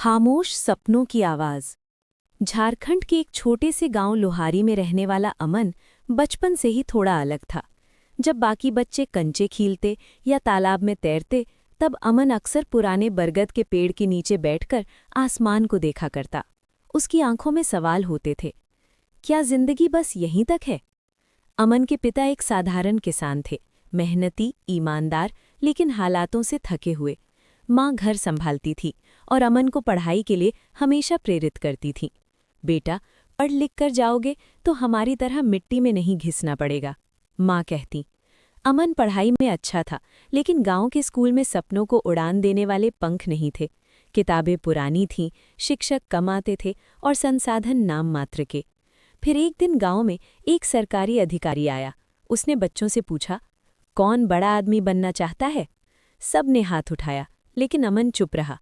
खामोश सपनों की आवाज। झारखंड के एक छोटे से गांव लोहारी में रहने वाला अमन बचपन से ही थोड़ा अलग था। जब बाकी बच्चे कंचे खीलते या तालाब में तैरते, तब अमन अक्सर पुराने बरगद के पेड़ के नीचे बैठकर आसमान को देखा करता। उसकी आंखों में सवाल होते थे, क्या जिंदगी बस यहीं तक है? अमन के पिता एक साधारण किसान थे, मेहनती, ईमानदार, लेकिन हालातों से थके हुए। माँ घर संभालती थी और अमन को पढ़ाई के लिए हमेशा प्रेरित करती थी। बेटा, पढ़ लिख कर जाओगे तो हमारी तरह मिट्टी में नहीं घिसना पड़ेगा, माँ कहती। अमन पढ़ाई में अच्छा था, लेकिन गांव के स्कूल में सपनों को उड़ान देने वाले पंख नहीं थे। किताबें पुरानी थीं, शिक्षक कम आते थे और संसाधन नाम मात्र के। फिर एक दिन गांव में एक सरकारी अधिकारी आया। उसने बच्चों से पूछा, कौन बड़ा आदमी बनना चाहता है? सब ने हाथ उठाया, लेकिन अमन चुप रहा।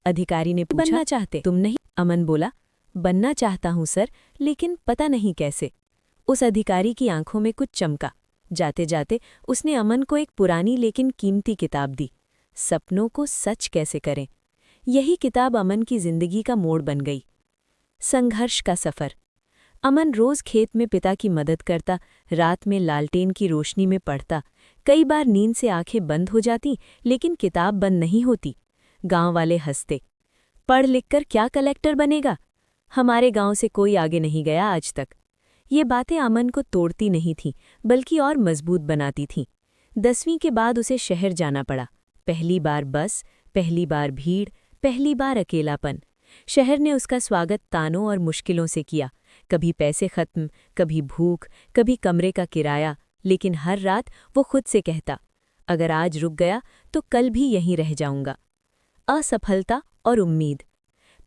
अधिकारी ने पूछा, बनना चाहते तुम नहीं? अमन बोला, बनना चाहता हूं सर, लेकिन पता नहीं कैसे। उस अधिकारी की आंखों में कुछ चमका। जाते जाते उसने अमन को एक पुरानी लेकिन कीमती किताब दी, सपनों को सच कैसे करें। यही किताब अमन की जिंदगी का मोड़ बन गई। संघर्ष का सफर। अमन रोज खेत में पिता की मदद करता, रात में लालटेन की रोशनी में पढ़ता। कई बार नींद से आंखें बंद हो जाती, लेकिन किताब बंद नहीं होती। गांव वाले हंसते, पढ़ लिखकर क्या कलेक्टर बनेगा? हमारे गांव से कोई आगे नहीं गया आज तक। ये बातें अमन को तोड़ती नहीं थीं, बल्कि और मजबूत बनाती थीं। 10वीं के बाद उसे शहर जाना पड़ा। पहली बार बस, पहली बार भीड़, पहली बार अकेलापन। शहर ने उसका स्वागत तानों और मुश्किलों से किया। कभी पैसे खत्म, कभी भूख, कभी कमरे का किराया, लेकिन हर रात वो खुद से कहता, अगर आज रुक गया तो कल भी यहीं रह जाऊंगा। असफलता और उम्मीद।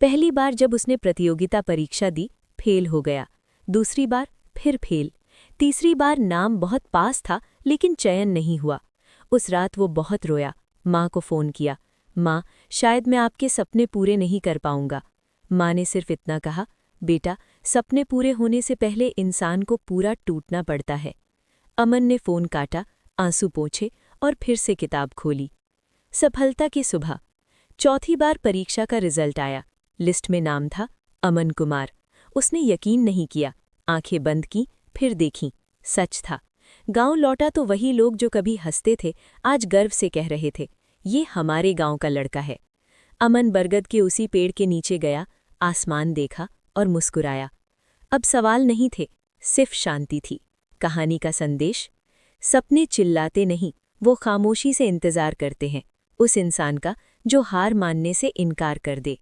पहली बार जब उसने प्रतियोगिता परीक्षा दी, फेल हो गया। दूसरी बार फिर फेल। तीसरी बार नाम बहुत पास था, लेकिन चयन नहीं हुआ। उस रात वो बहुत रोया। माँ को फ़ोन किया, माँ, शायद मैं आपके सपने पूरे नहीं कर पाऊंगा। माँ ने सिर्फ इतना कहा, बेटा, सपने पूरे होने से पहले इंसान को पूरा टूटना पड़ता है। अमन ने फ़ोन काटा, आंसू पोंछे और फिर से किताब खोली। सफलता की सुबह। चौथी बार परीक्षा का रिजल्ट आया। लिस्ट में नाम था अमन कुमार। उसने यकीन नहीं किया, आंखें बंद की, फिर देखीं, सच था। गांव लौटा तो वही लोग जो कभी हंसते थे, आज गर्व से कह रहे थे, ये हमारे गांव का लड़का है। अमन बरगद के उसी पेड़ के नीचे गया, आसमान देखा और मुस्कुराया। अब सवाल नहीं थे, सिर्फ शांति थी। कहानी का संदेश, सपने चिल्लाते नहीं, वो खामोशी से इंतजार करते हैं, उस इंसान का जो हार मानने से इनकार कर दे।